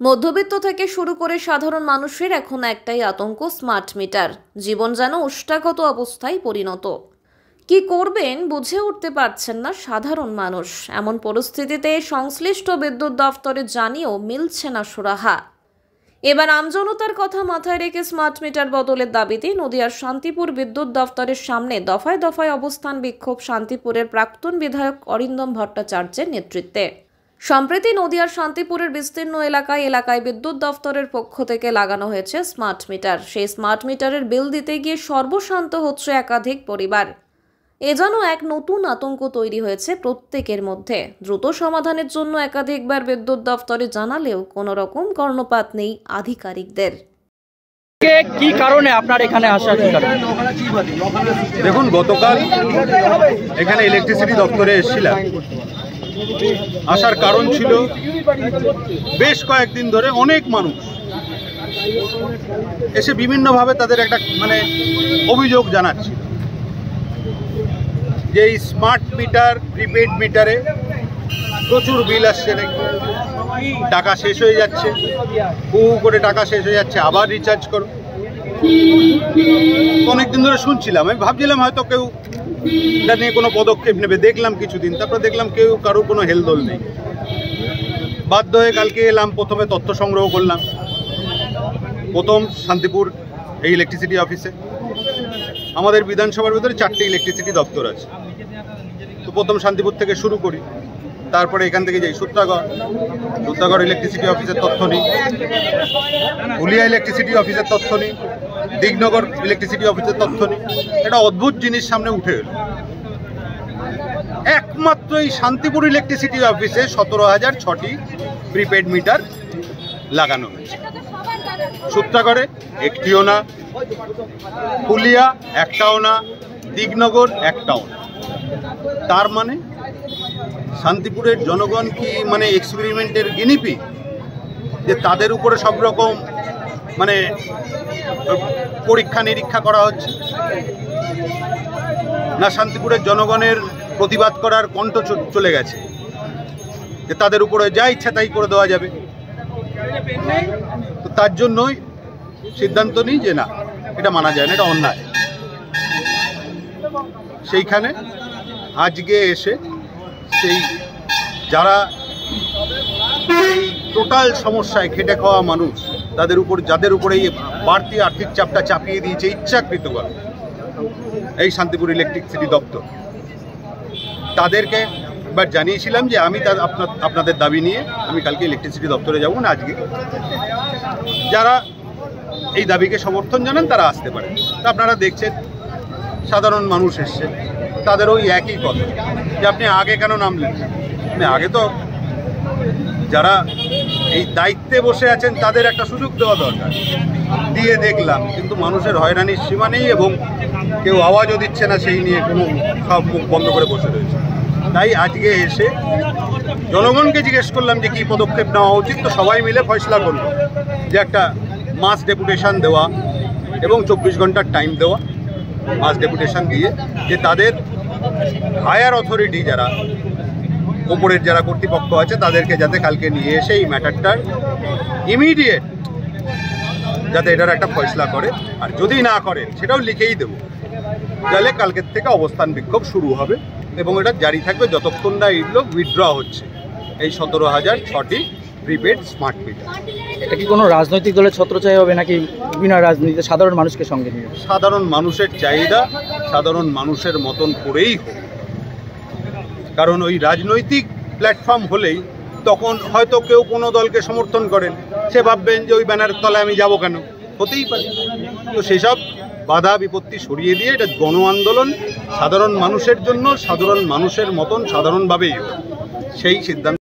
মধ্যবিত্ত থেকে শুরু করে সাধারণ মানুষের এখন একটাই আতঙ্ক, স্মার্ট মিটার। জীবন যেন ওষ্ঠাগত অবস্থায় পরিণত। কি করবেন বুঝে উঠতে পারছেন না সাধারণ মানুষ। এমন পরিস্থিতিতে সংশ্লিষ্ট বিদ্যুৎ দফতরে জানিয়েও মিলছে না সুরাহা। এবার আমজনতার কথা মাথায় রেখে স্মার্ট মিটার বদলের দাবিতে নদিয়ার শান্তিপুর বিদ্যুৎ দফতরের সামনে দফায় দফায় অবস্থান বিক্ষোভ শান্তিপুরের প্রাক্তন বিধায়ক অরিন্দম ভট্টাচার্যের নেতৃত্বে। সম্প্রতি নদিয়ার শান্তিপুরের বিস্তীর্ণ এলাকায় বিদ্যুৎ দফতরের পক্ষ থেকে লাগানো হয়েছে স্মার্ট মিটার। সেই স্মার্ট মিটারের বিল দিতে গিয়ে সর্বশান্ত হচ্ছে একাধিক পরিবার। এ যেন এক নতুন আতঙ্ক তৈরি হয়েছে প্রত্যেকের মধ্যে। দ্রুত সমাধানের জন্য একাধিকবার বিদ্যুৎ দফতরে জানালেও কোনো রকম কর্ণপাত নেই আধিকারিকদের। কি কারণে আপনার এখানে আসার দেখুন, গতকাল এখানে ইলেকট্রিসিটি দপ্তরে এসেছিলাম। আসার কারণ ছিল বেশ কয়েকদিন ধরে অনেক মানুষ এসে বিভিন্নভাবে তাদের একটা অভিযোগ জানাচ্ছিল যে এই স্মার্ট মিটার, প্রিপেড মিটারে প্রচুর বিল আসছে, নাকি টাকা শেষ হয়ে যাচ্ছে, করে টাকা শেষ হয়ে যাচ্ছে, আবার রিচার্জ করো। অনেকদিন ধরে শুনছিলাম, আমি ভাবছিলাম হয়তো কেউ এটা নিয়ে কোনো পদক্ষেপ নেবে। দেখলাম কিছুদিন, তারপর দেখলাম কারো কোনো হেলদোল নেই। বাধ্য হয়ে কালকে এলাম, প্রথমে তথ্য সংগ্রহ করলাম। প্রথম শান্তিপুর এই ইলেকট্রিসিটি অফিসে। আমাদের বিধানসভার ভিতরে 4টে ইলেকট্রিসিটি দপ্তর আছে, তো প্রথম শান্তিপুর থেকে শুরু করি, তারপরে এখান থেকে যাই সূত্রাগড় ইলেকট্রিসিটি অফিসের তথ্য নিই, হুলিয়া ইলেকট্রিসিটি অফিসের তথ্য নিই, দিগনগর ইলেকট্রিসিটি অফিসের তথ্য নিই। একটা অদ্ভুত জিনিস সামনে উঠে এলো। একমাত্র এই শান্তিপুর ইলেকট্রিসিটি অফিসে 17,006টি প্রিপেড মিটার লাগানো হয়েছে। সূত্রাগড়ে একটিও না, হুলিয়া একটাও না, দিগনগর একটাও না। তার মানে শান্তিপুরের জনগণ কি এক্সপেরিমেন্টের গিনিপি, যে তাদের উপরে সব রকম পরীক্ষা নিরীক্ষা করা হচ্ছে? না শান্তিপুরের জনগণের প্রতিবাদ করার কণ্ঠ চলে গেছে, যে তাদের উপরে যা ইচ্ছা তাই করে দেওয়া যাবে? তো তার জন্যই সিদ্ধান্ত নিই যে না, এটা মানা যায় না, এটা অন্যায়। সেইখানে আজকে এসে যারা এই টোটাল সমস্যায় খেটে খাওয়া মানুষ, যাদের উপরে এই বাড়তি আর্থিক চাপটা চাপিয়ে দিয়েছে ইচ্ছাকৃতভাবে এই শান্তিপুর ইলেকট্রিসিটি দপ্তর, তাদেরকে এবার জানিয়েছিলাম যে আমি আপনাদের দাবি নিয়ে আমি কালকে ইলেকট্রিসিটি দপ্তরে যাব না। আজকে যারা এই দাবিকে সমর্থন জানান তারা আসতে পারেন। আপনারা দেখছেন সাধারণ মানুষ এসছে, তাদের ওই একই কথা যে আপনি আগে কেন নামলেন? আগে তো যারা এই দায়িত্বে বসে আছেন তাদের একটা সুযোগ দেওয়া দরকার। দিয়ে দেখলাম, কিন্তু মানুষের হয়রানির সীমা নেই এবং কেউ আওয়াজও দিচ্ছে না, সেই নিয়ে কোনো সব মুখ বন্ধ করে বসে রয়েছে। তাই আজকে এসে জনগণকে জিজ্ঞেস করলাম যে কী পদক্ষেপ নেওয়া উচিত। তো সবাই মিলে ফয়সলা করলো যে একটা মাস ডেপুটেশন দেওয়া এবং 24 ঘন্টার টাইম দেওয়া। মাস ডেপুটেশন দিয়ে যে তাদের হায়ার অথরিটি, যারা ওপরের যারা কর্তৃপক্ষ আছে, তাদেরকে যাতে কালকে নিয়ে এসে এই ম্যাটারটার ইমিডিয়েট যাতে এটার একটা ফয়সলা করে, আর যদি না করে সেটাও লিখেই দেবো। তাহলে কালকের থেকে অবস্থান বিক্ষোভ শুরু হবে এবং এটা জারি থাকবে যতক্ষণ না এগুলো উইথড্র হচ্ছে, এই 17,006টি প্রিপেড স্মার্ট মিটার। এটা কি কোনো রাজনৈতিক দলের ছত্রছায়া হবে নাকি বিনা রাজনীতিতে সাধারণ মানুষকে সঙ্গে নিয়ে? সাধারণ মানুষের চাহিদা সাধারণ মানুষের মতন করেই হোক। কারণ ওই রাজনৈতিক প্ল্যাটফর্ম হলেই তখন হয়তো কেউ কোনো দলকে সমর্থন করেন, সে ভাববেন যে ওই ব্যানারের তলায় আমি যাব কেন, হতেই পারে। তো সেসব বাধা বিপত্তি সরিয়ে দিয়ে এটা গণ আন্দোলন, সাধারণ মানুষের জন্য, সাধারণ মানুষের মতন সাধারণভাবেই হোক, সেই সিদ্ধান্ত